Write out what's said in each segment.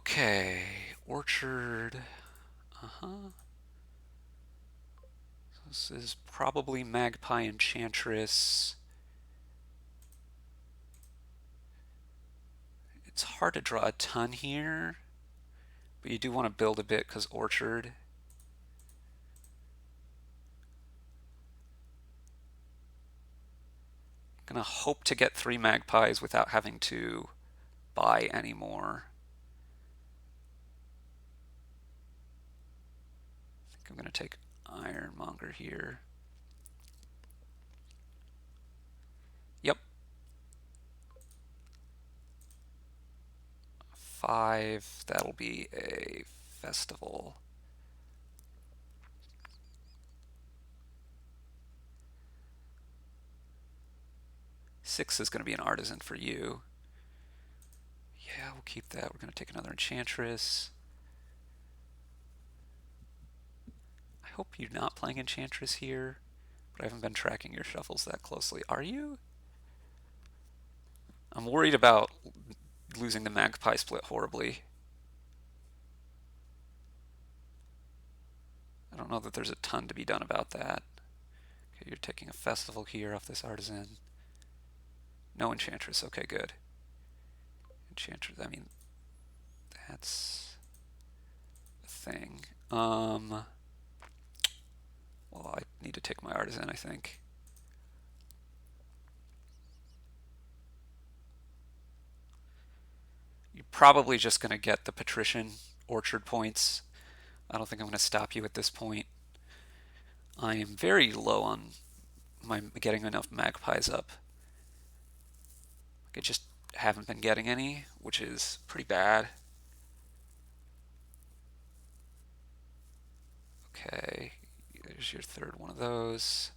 Okay, Orchard. Uh-huh. This is probably Magpie Enchantress. It's hard to draw a ton here, but you do want to build a bit because Orchard. Gonna hope to get 3 Magpies without having to buy any more. I think I'm gonna take Ironmonger here. Yep. 5, that'll be a festival. Six is going to be an artisan for you. Yeah, we'll keep that. We're going to take another enchantress. I hope you're not playing enchantress here, but I haven't been tracking your shuffles that closely. Are you? I'm worried about losing the magpie split horribly. I don't know that there's a ton to be done about that. Okay, you're taking a festival here off this artisan. No enchantress. Okay, good. Enchantress, I mean, that's a thing. Well, I need to take my artisan, I think. You're probably just going to get the patrician orchard points. I don't think I'm going to stop you at this point. I am very low on my getting enough magpies up. I just haven't been getting any, which is pretty bad. Okay, there's your third one of those.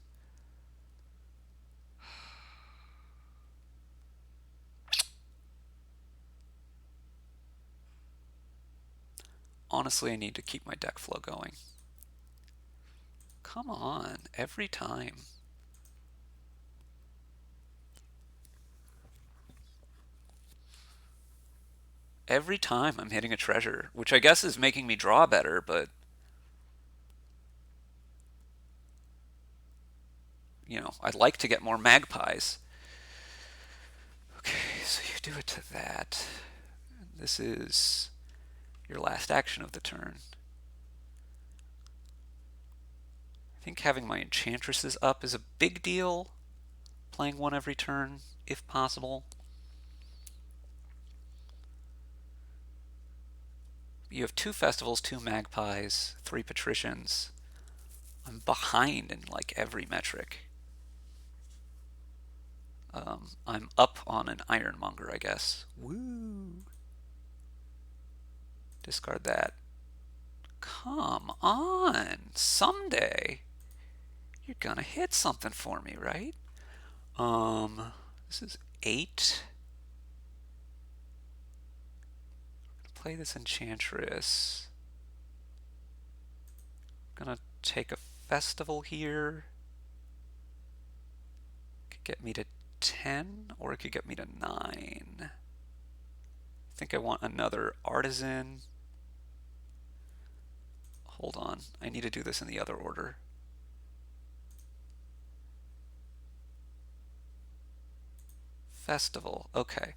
Honestly, I need to keep my deck flow going. Come on, every time. Every time I'm hitting a treasure, which I guess is making me draw better, but you know, I'd like to get more magpies. Okay, so you do it to that. This is your last action of the turn. I think having my enchantresses up is a big deal. Playing one every turn, if possible. You have 2 festivals, 2 magpies, 3 patricians. I'm behind in like every metric. I'm up on an ironmonger, I guess. Woo! Discard that. Come on! Someday you're gonna hit something for me, right? This is 8. Play this enchantress. Gonna take a festival here. Could get me to 10, or it could get me to 9. I think I want another artisan. Hold on, I need to do this in the other order. Festival, okay.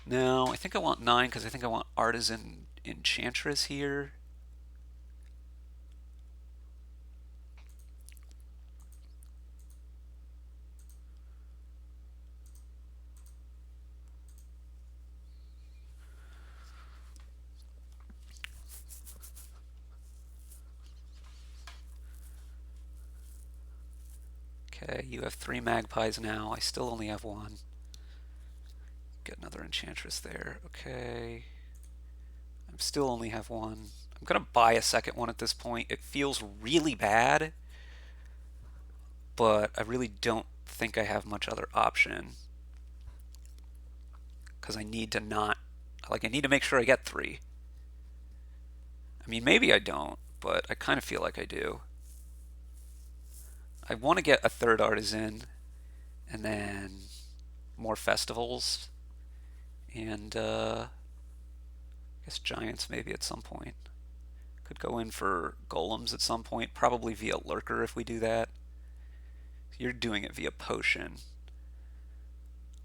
Now, I think I want 9 because I think I want artisan enchantress here. Okay, you have 3 magpies now. I still only have 1. Get another enchantress there. Okay. I still only have 1. I'm going to buy a second one at this point. It feels really bad, but I really don't think I have much other option. Because I need to not... Like, I need to make sure I get 3. I mean, maybe I don't, but I kind of feel like I do. I want to get a third artisan, and then more festivals, and I guess giants maybe at some point. Could go in for golems at some point, probably via lurker if we do that. You're doing it via potion.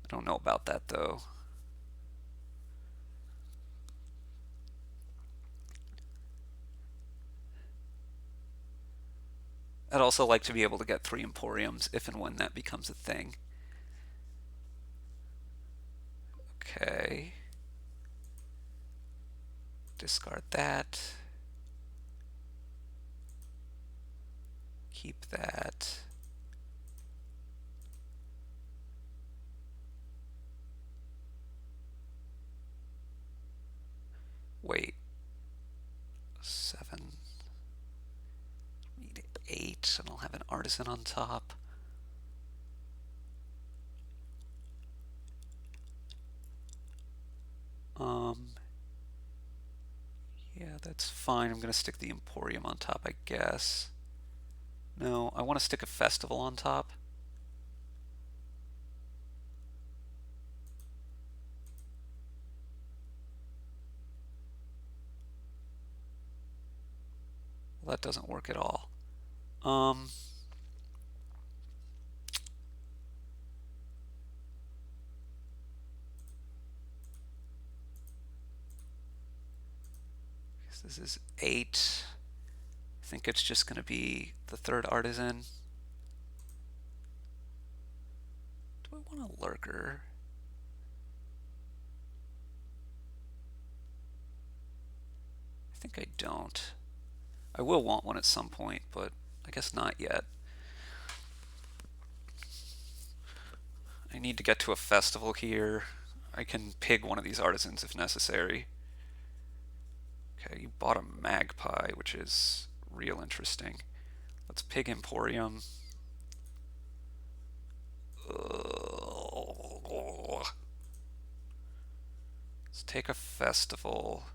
I don't know about that though. I'd also like to be able to get 3 Emporiums if and when that becomes a thing. Okay. Discard that. Keep that. Wait. 7. Need 8, and I'll have an artisan on top. Yeah, that's fine. I'm gonna stick the Emporium on top, I guess. No, I want to stick a festival on top. Well, that doesn't work at all. This is 8. I think it's just going to be the 3rd artisan. Do I want a lurker? I think I don't. I will want one at some point, but I guess not yet. I need to get to a festival here. I can pig one of these artisans if necessary. Okay, you bought a magpie, which is real interesting. Let's pig Emporium. Let's take a festival.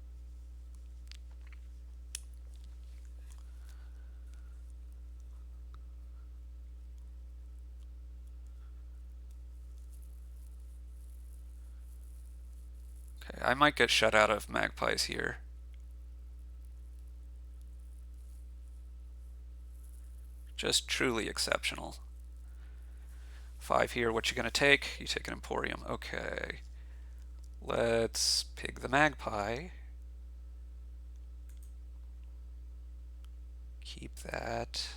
Okay, I might get shut out of magpies here. Just truly exceptional. 5 here, what you gonna take? You take an Emporium. Okay. Let's pig the magpie. Keep that.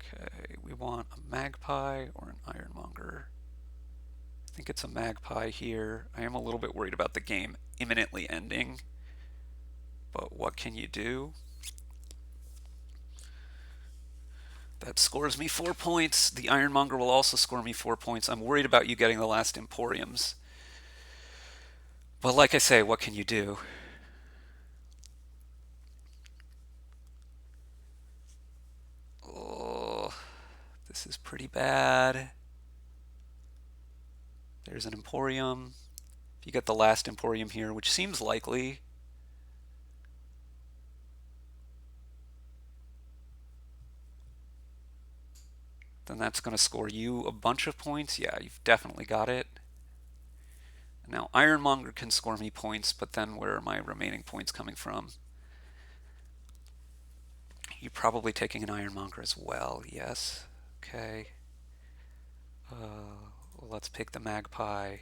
Okay, we want a magpie or an ironmonger. I think it's a magpie here. I am a little bit worried about the game imminently ending, but what can you do? That scores me 4 points. The ironmonger will also score me 4 points. I'm worried about you getting the last Emporiums. But like I say, what can you do? Oh, this is pretty bad. There's an Emporium. If you get the last Emporium here, which seems likely, then that's going to score you a bunch of points. Yeah, you've definitely got it. Now, Ironmonger can score me points, but then where are my remaining points coming from? You're probably taking an Ironmonger as well, yes. Okay. Well, let's pick the Magpie.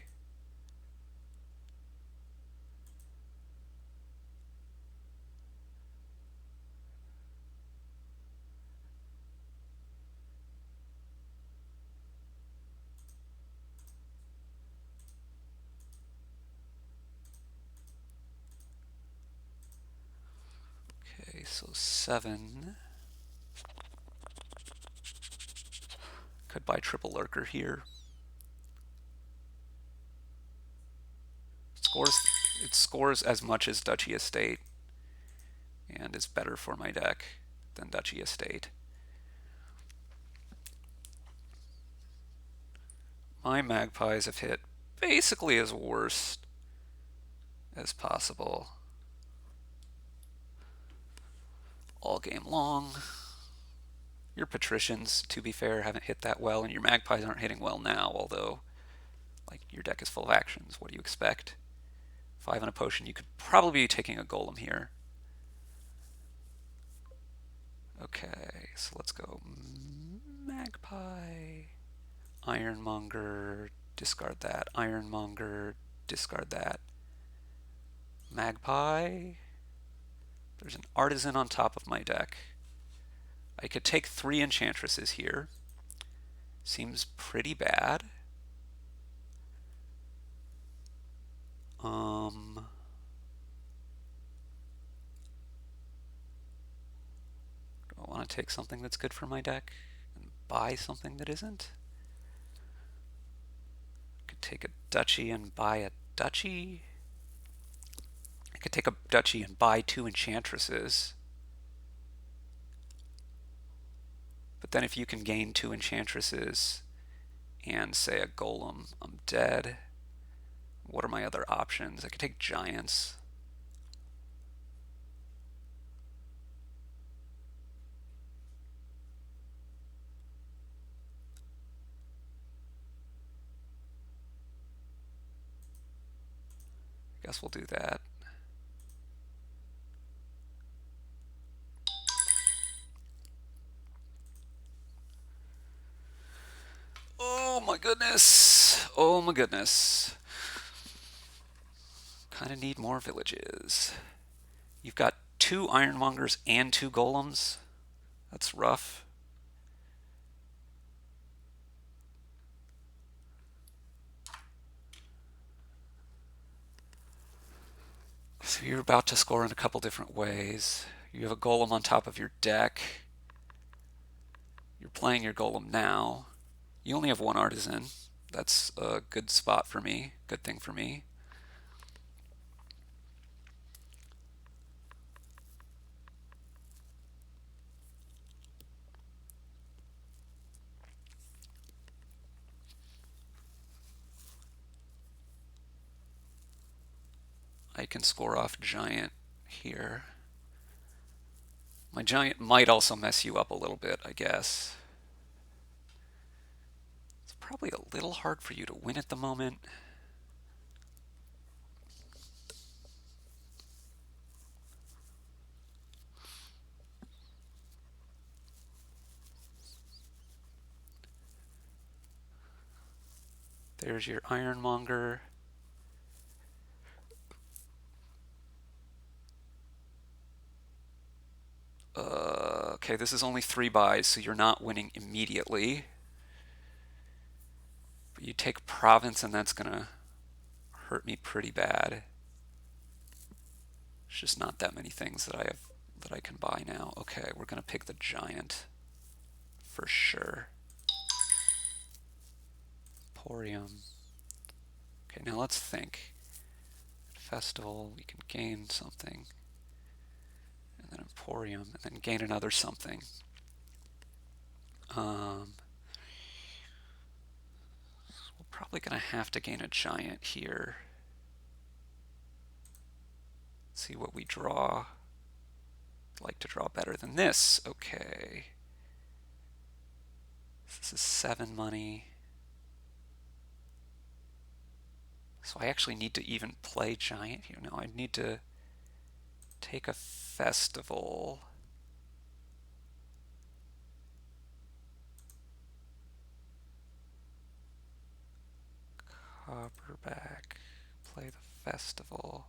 Okay, so 7. Could buy triple lurker here. scores as much as Duchy Estate, and is better for my deck than Duchy Estate. My Magpies have hit basically as worst as possible all game long. Your Patricians, to be fair, haven't hit that well, and your Magpies aren't hitting well now, although, like, your deck is full of actions. What do you expect? 5 and a potion. You could probably be taking a Golem here. Okay, so let's go Magpie, Ironmonger, discard that, Ironmonger, discard that, Magpie. There's an Artisan on top of my deck. I could take 3 Enchantresses here. Seems pretty bad. Do I want to take something that's good for my deck and buy something that isn't? I could take a Duchy and buy a Duchy. I could take a Duchy and buy 2 Enchantresses. But then if you can gain 2 Enchantresses and, say, a Golem, I'm dead. What are my other options? I could take Giants. I guess we'll do that. Oh my goodness. Oh my goodness. Kind of need more villages. You've got 2 Ironmongers and 2 Golems. That's rough. So you're about to score in a couple different ways. You have a Golem on top of your deck. You're playing your Golem now. You only have 1 Artisan. That's a good spot for me. Good thing for me. I can score off Giant here. My Giant might also mess you up a little bit, I guess. It's probably a little hard for you to win at the moment. There's your Ironmonger. Okay, this is only 3 buys, so you're not winning immediately. But you take Province, and that's gonna hurt me pretty bad. There's just not that many things that I have that I can buy now. Okay, we're gonna pick the Giant for sure. Emporium. Okay, now let's think. Festival, we can gain something. And then Emporium, and then gain another something. We're probably going to have to gain a Giant here. Let's see what we draw. I'd like to draw better than this. Okay. This is 7 money. So I actually need to even play Giant here. No, I need to take a Festival. Copperback. Play the Festival.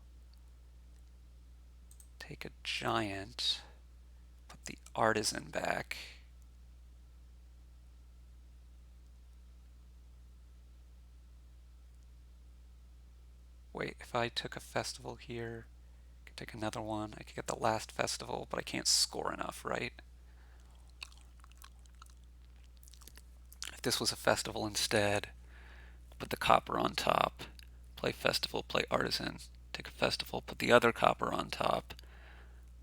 Take a Giant. Put the Artisan back. Wait, if I took a Festival here, I could take another one. I could get the last Festival, but I can't score enough, right? If this was a Festival instead, put the Copper on top, Play festival, play artisan. Take a festival, put the other copper on top.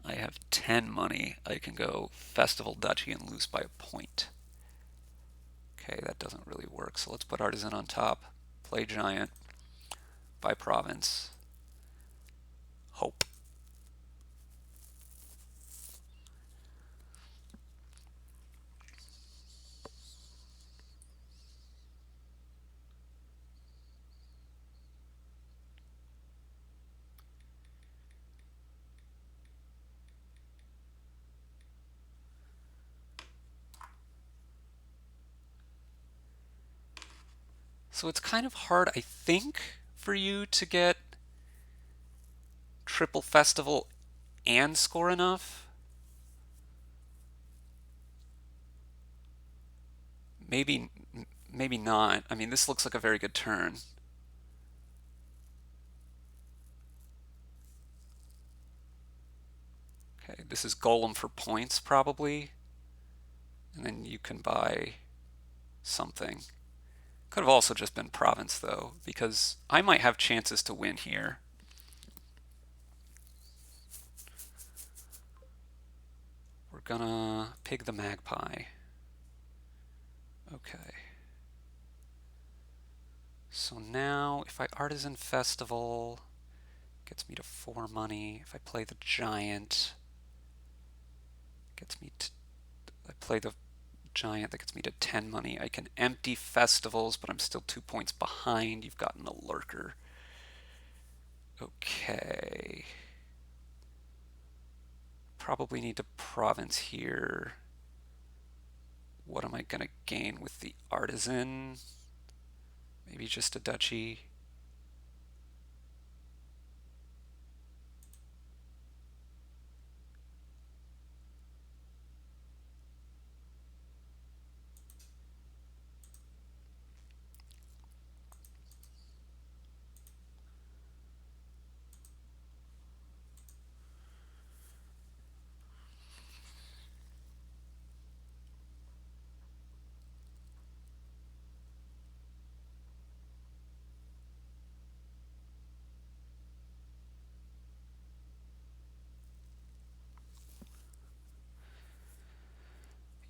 I have 10 money. I can go festival duchy and lose by a point. Okay, that doesn't really work. So let's put artisan on top. Play giant. Buy province. Hope. So it's kind of hard, I think, for you to get triple festival and score enough. Maybe, maybe not. I mean, this looks like a very good turn. Okay, this is golem for points probably, and then you can buy something. Could have also just been province though, because I might have chances to win here. We're gonna pig the magpie. Okay. So now if I artisan festival, gets me to 4 money. If I play the giant, gets me to, I play the giant, that gets me to 10 money. I can empty festivals, but I'm still 2 points behind. You've gotten a lurker. Okay. Probably need to province here. What am I going to gain with the artisan? Maybe just a duchy.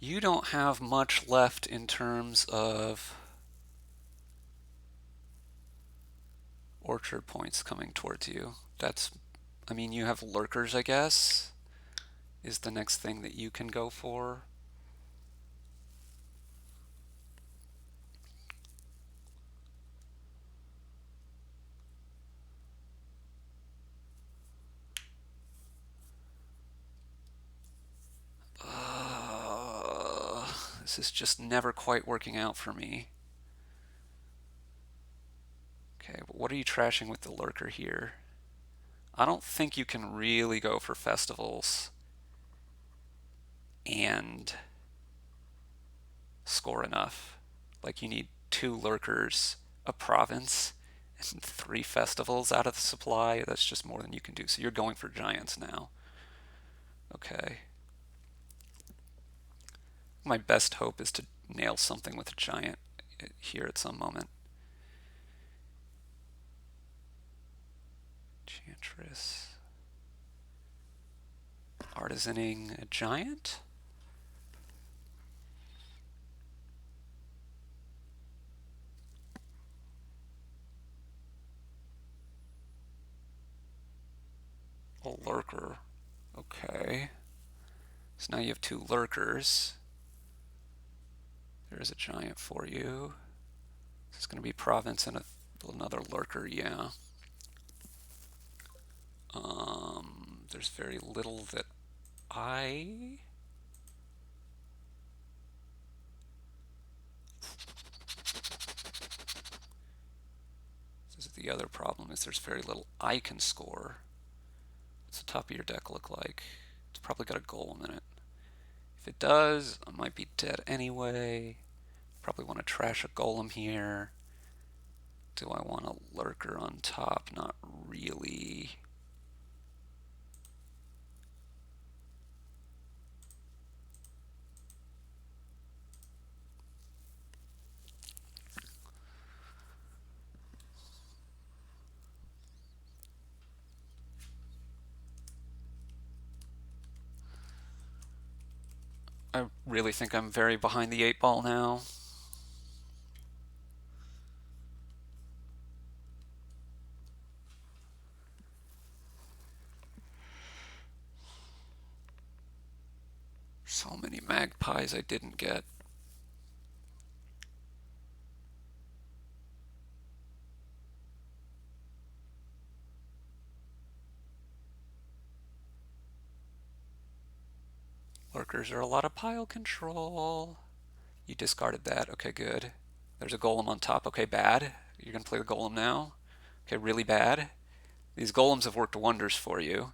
You don't have much left in terms of orchard points coming towards you. I mean, you have lurkers, I guess, is the next thing that you can go for. This is just never quite working out for me. Okay, but what are you trashing with the lurker here? I don't think you can really go for festivals and score enough. Like, you need 2 lurkers, a province, and 3 festivals out of the supply. That's just more than you can do. So you're going for giants now. Okay. My best hope is to nail something with a giant here at some moment. Enchantress. Artisaning a giant? A lurker. Okay. So now you have 2 lurkers. There's a giant for you. This is going to be province and another lurker, yeah. There's very little that I... This is the other problem, is there's very little I can score. What's the top of your deck look like? It's probably got a golem in it. If it does, I might be dead anyway. Probably want to trash a golem here. Do I want a lurker on top? Not really. I really think I'm very behind the 8 ball now. So many magpies I didn't get. Lurkers are a lot of pile control. You discarded that. Okay, good. There's a golem on top. Okay, bad. You're going to play the golem now. Okay, really bad. These golems have worked wonders for you.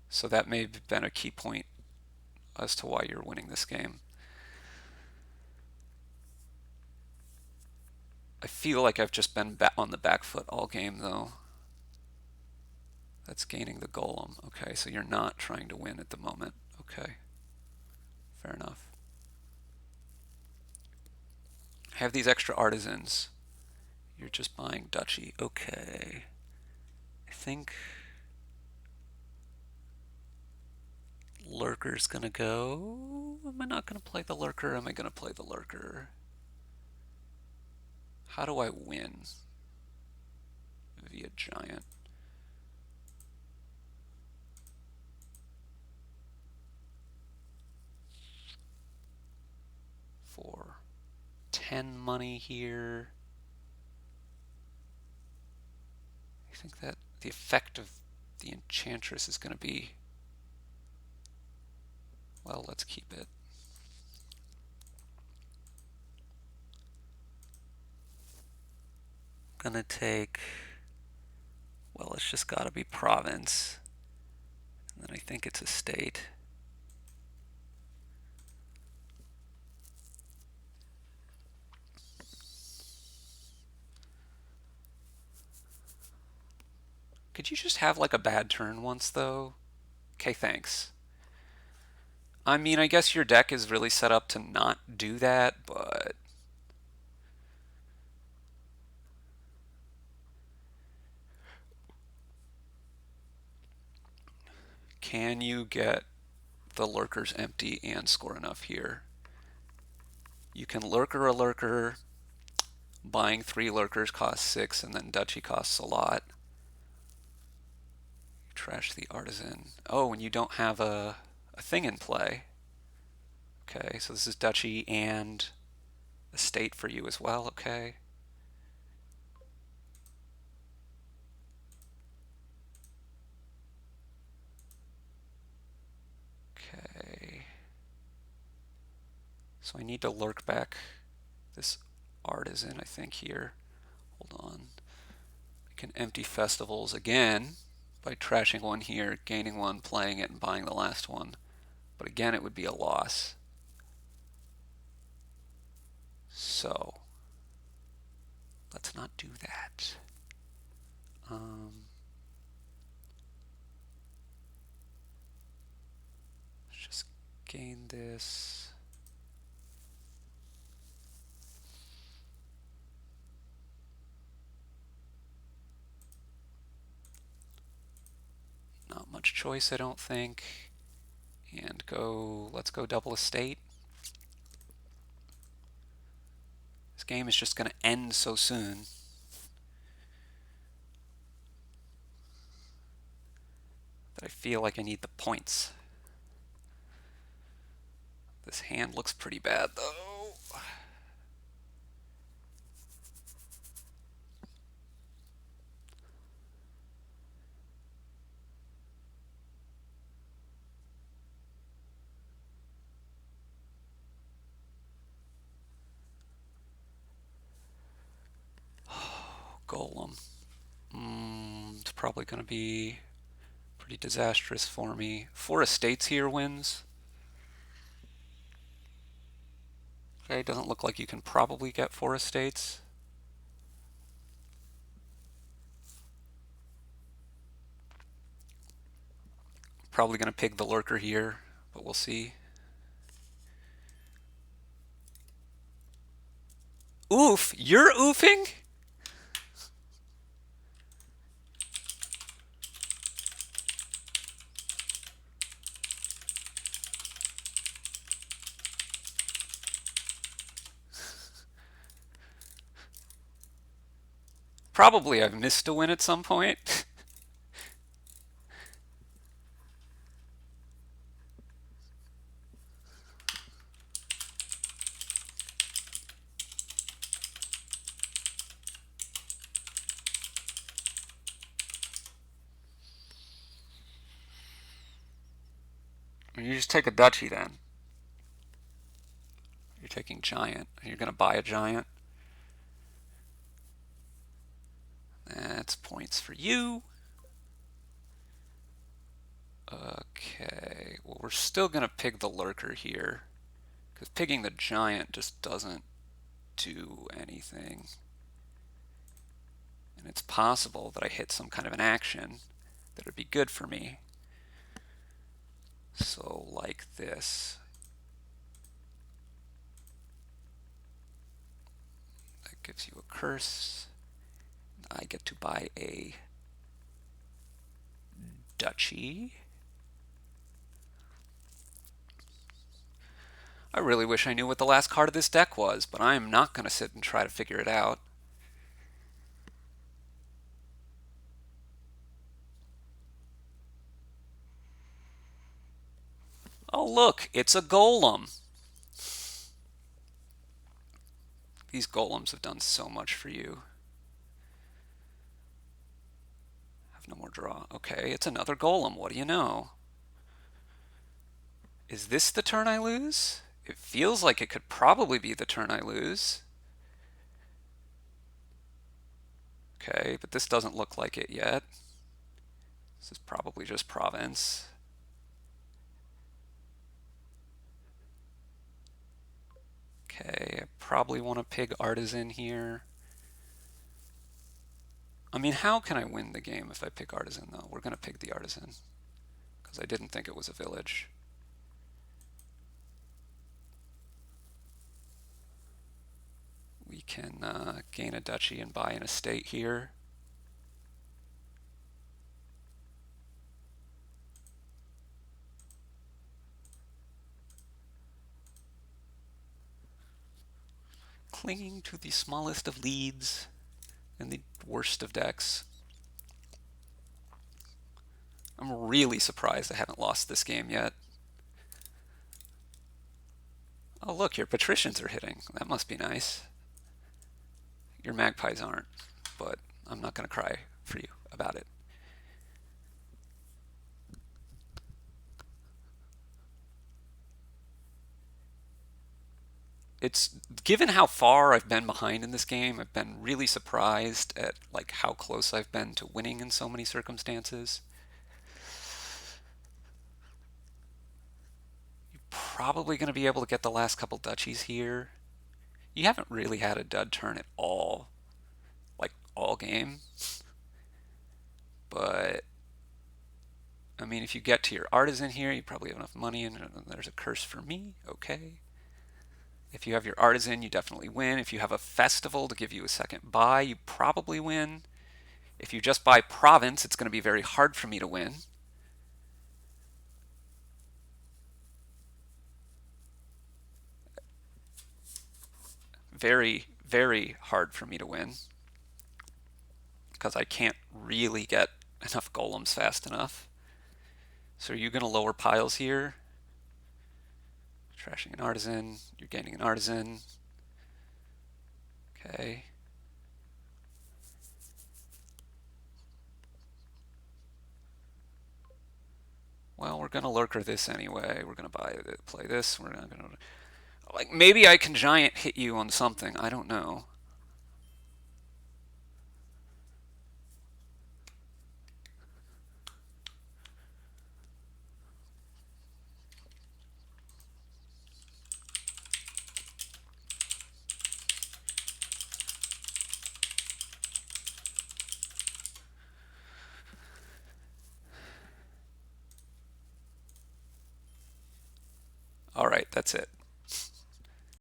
So that may have been a key point as to why you're winning this game. I feel like I've just been on the back foot all game, though. That's gaining the golem. Okay, so you're not trying to win at the moment. Okay, fair enough. I have these extra artisans. You're just buying duchy. Okay. I think lurker's gonna go. Am I not gonna play the lurker? Am I gonna play the lurker? How do I win? Via giant. For 10 money here. I think that the effect of the enchantress is gonna be, well, let's keep it. Gonna take, well, it's just gotta be province. And then I think it's a state. Could you just have like a bad turn once though? Okay, thanks. I mean, I guess your deck is really set up to not do that, but can you get the lurkers empty and score enough here? You can lurker a lurker. Buying 3 lurkers costs 6, and then duchy costs a lot. Trash the artisan. Oh, and you don't have a thing in play. Okay, so this is duchy and a state for you as well. Okay. Okay. So I need to lurk back this artisan, I think, here. Hold on. I can empty festivals again by trashing one here, gaining one, playing it, and buying the last one. But again, it would be a loss. So let's not do that. Let's just gain this. Not much choice, I don't think. And let's go double estate. This game is just going to end so soon. That I feel like I need the points. This hand looks pretty bad though. Golem. It's probably going to be pretty disastrous for me. 4 estates here wins. Okay, doesn't look like you can probably get 4 estates. Probably going to pig the lurker here, but we'll see. Oof! You're oofing? Probably I've missed a win at some point. You just take a duchy then. You're taking giant. You're going to buy a giant. That's points for you. Okay, well we're still going to pig the lurker here, because pigging the giant just doesn't do anything. And it's possible that I hit some kind of an action that would be good for me. So like this. That gives you a curse. I get to buy a duchy. I really wish I knew what the last card of this deck was, but I am not going to sit and try to figure it out. Oh look, it's a golem. These golems have done so much for you. Have no more draw. Okay, it's another golem. What do you know? Is this the turn I lose? It feels like it could probably be the turn I lose. Okay, but this doesn't look like it yet. This is probably just province. Okay, I probably want to pig artisan here. I mean, how can I win the game if I pick artisan, though? We're going to pig the artisan, because I didn't think it was a village. We can gain a duchy and buy an estate here. Clinging to the smallest of leads and the worst of decks. I'm really surprised I haven't lost this game yet. Oh look, your patricians are hitting. That must be nice. Your magpies aren't, but I'm not going to cry for you about it. It's given how far I've been behind in this game, I've been really surprised at like how close I've been to winning in so many circumstances. You're probably going to be able to get the last couple duchies here. You haven't really had a dud turn at all, like all game. But I mean, if you get to your artisan here, you probably have enough money, and there's a curse for me. Okay. If you have your artisan, you definitely win. If you have a festival to give you a second buy, you probably win. If you just buy province, it's going to be very hard for me to win. Very, very hard for me to win, because I can't really get enough golems fast enough. So are you going to lower piles here? Trashing an artisan. You're gaining an artisan. Okay. Well, we're going to lurker this anyway. We're going to play this. We're not going to... Like, maybe I can giant hit you on something. I don't know. All right, that's it.